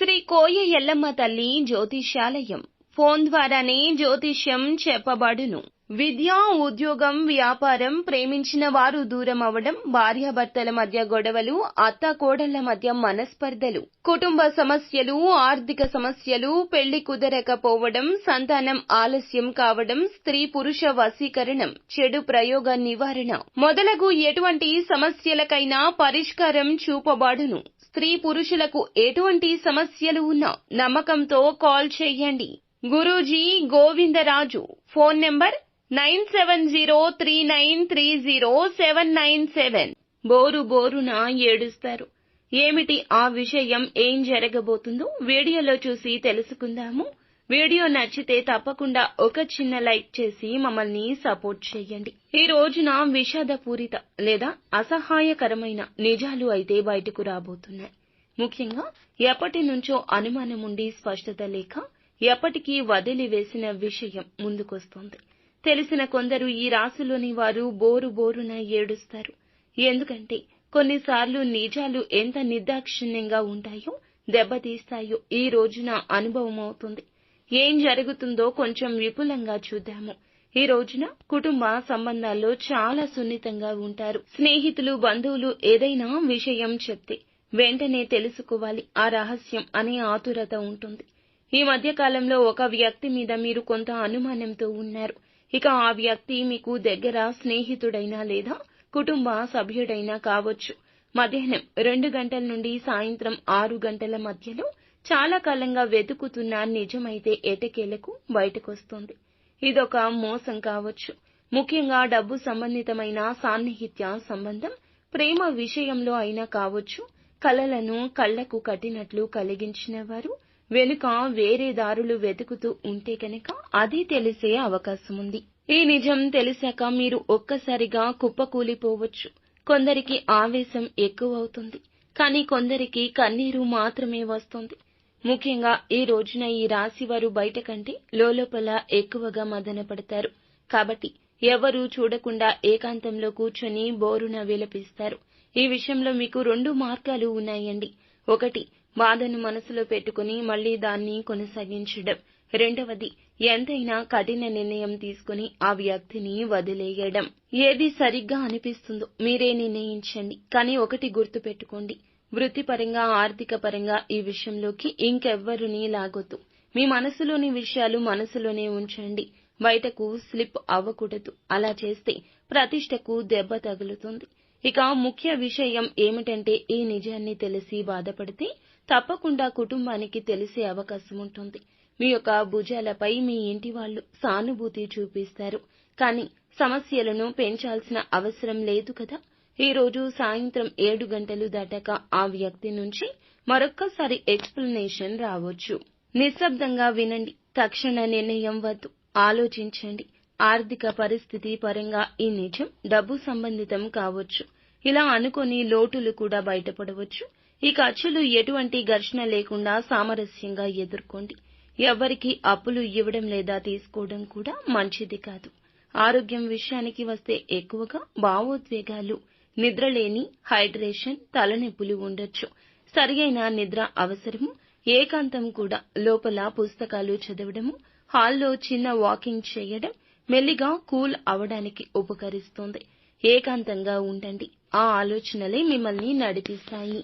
శ్రీ కోయ ఎల్లమ్మ తల్లి జ్యోతిష్యాలయం ఫోన్ ద్వారానే జ్యోతిష్యం చెప్పబడును. విద్య, ఉద్యోగం, వ్యాపారం, ప్రేమించిన వారు దూరం అవడం, భార్యాభర్తల మధ్య గొడవలు, అత్తాకోడళ్ల మధ్య మనస్పర్ధలు, కుటుంబ సమస్యలు, ఆర్థిక సమస్యలు, పెళ్లి కుదరకపోవడం, సంతానం ఆలస్యం కావడం, స్త్రీ పురుష వశీకరణం, చెడు ప్రయోగ నివారణ మొదలగు ఎటువంటి సమస్యలకైనా పరిష్కారం చూపబడును. స్త్రీ పురుషులకు ఎటువంటి సమస్యలు ఉన్నా నమ్మకంతో కాల్ చేయండి. గురూజీ గోవిందరాజు. Phone number 9703930797. బోరు బోరున ఏడుస్తారు. ఏమిటి ఆ విషయం, ఏం జరగబోతుందో వీడియోలో చూసి తెలుసుకుందాము. వీడియో నచ్చితే తప్పకుండా ఒక చిన్న లైక్ చేసి మమ్మల్ని సపోర్ట్ చేయండి. ఈ రోజున విషాదపూరిత లేదా అసహాయకరమైన నిజాలు అయితే బయటకు రాబోతున్నాయి. ముఖ్యంగా ఎప్పటి నుంచో అనుమానం ఉండి స్పష్టత లేక ఎప్పటికీ వదిలివేసిన విషయం ముందుకొస్తోంది. తెలిసిన కొందరు ఈ రాశిలోని వారు బోరు బోరున ఏడుస్తారు. ఎందుకంటే కొన్నిసార్లు నిజాలు ఎంత నిర్దాక్షిణ్యంగా ఉంటాయో, దెబ్బతీస్తాయో ఈ రోజున అనుభవం అవుతుంది. ఏం జరుగుతుందో కొంచెం విపులంగా చూద్దాము. ఈ రోజున కుటుంబ సంబంధాల్లో చాలా సున్నితంగా ఉంటారు. స్నేహితులు, బంధువులు ఏదైనా విషయం చెప్తే వెంటనే తెలుసుకోవాలి ఆ రహస్యం అనే ఆతురత ఉంటుంది. ఈ మధ్య కాలంలో ఒక వ్యక్తి మీద మీరు కొంత అనుమానంతో ఉన్నారు. ఇక ఆ వ్యక్తి మీకు దగ్గర స్నేహితుడైనా లేదా కుటుంబ సభ్యుడైనా కావచ్చు. మధ్యాహ్నం 2 గంటల నుండి సాయంత్రం 6 గంటల మధ్యలో చాలా కాలంగా వెతుకుతున్న నిజమైతే ఎటకేలకు బయటకొస్తుంది. ఇదొక మోసం కావచ్చు. ముఖ్యంగా డబ్బు సంబంధితమైన సాన్నిహిత్య సంబంధం, ప్రేమ విషయంలో అయినా కావచ్చు. కలలను కళ్లకు కట్టినట్లు కలిగించిన వారు వెనుక వేరే దారులు వెతుకుతూ ఉంటే కనుక అది తెలిసే అవకాశం ఉంది. ఈ నిజం తెలిసాక మీరు ఒక్కసారిగా కుప్పకూలిపోవచ్చు. కొందరికి ఆవేశం ఎక్కువవుతుంది, కానీ కొందరికి కన్నీరు మాత్రమే వస్తుంది. ముఖ్యంగా ఈ రోజున ఈ రాశి వారు బయట కంటే లోపల ఎక్కువగా మదన పడతారు. కాబట్టి ఎవరూ చూడకుండా ఏకాంతంలో కూర్చొని బోరున విలపిస్తారు. ఈ విషయంలో మీకు 2 మార్గాలు ఉన్నాయండి. ఒకటి, బాధను మనసులో పెట్టుకుని మళ్లీ దాన్ని కొనసాగించడం. రెండవది, ఎంతైనా కఠిన నిర్ణయం తీసుకుని ఆ వ్యక్తిని వదిలేయడం. ఏది సరిగ్గా అనిపిస్తుందో మీరే నిర్ణయించండి. కానీ ఒకటి గుర్తు పెట్టుకోండి, వృత్తిపరంగా, ఆర్థిక పరంగా ఈ విషయంలోకి ఇంకెవ్వరినీ లాగొద్దు. మీ మనసులోని విషయాలు మనసులోనే ఉంచండి. బయటకు స్లిప్ అవ్వకూడదు. అలా చేస్తే ప్రతిష్టకు దెబ్బ తగులుతుంది. ఇక ముఖ్య విషయం ఏమిటంటే ఈ నిజాన్ని తెలిసి బాధపడితే తప్పకుండా కుటుంబానికి తెలిసే అవకాశం ఉంటుంది. మీ యొక్క భుజాలపై మీ ఇంటి వాళ్ళు సానుభూతి చూపిస్తారు. కానీ సమస్యలను పెంచాల్సిన అవసరం లేదు కదా. ఈ రోజు సాయంత్రం 7 గంటలు దాటాక ఆ వ్యక్తి నుంచి మరొక్కసారి ఎక్స్ప్లెనేషన్ రావచ్చు. నిశ్శబ్దంగా వినండి. తక్షణ నిర్ణయం వద్దు. ఆలోచించండి. ఆర్థిక పరిస్థితి పరంగా ఈ నిజం డబ్బు సంబంధితం కావచ్చు. ఇలా అనుకొని లోటులు కూడా బయటపడవచ్చు. ఈ ఖర్చులు ఎటువంటి ఘర్షణ లేకుండా సామరస్యంగా ఎదుర్కోండి. ఎవ్వరికీ అప్పులు ఇవ్వడం లేదా తీసుకోవడం కూడా మంచిది కాదు. ఆరోగ్యం విషయానికి వస్తే ఎక్కువగా భావోద్వేగాలు, నిద్రలేని, హైడ్రేషన్, తలనొప్పులు ఉండొచ్చు. సరియైన నిద్ర అవసరము. ఏకాంతం కూడా. లోపల పుస్తకాలు చదవడము, హాల్లో చిన్న వాకింగ్ చేయడం మెల్లిగా కూల్ అవడానికి ఉపకరిస్తుంది. ఏకాంతంగా ఉండండి. ఆ ఆలోచనలే మిమ్మల్ని నడిపిస్తాయి.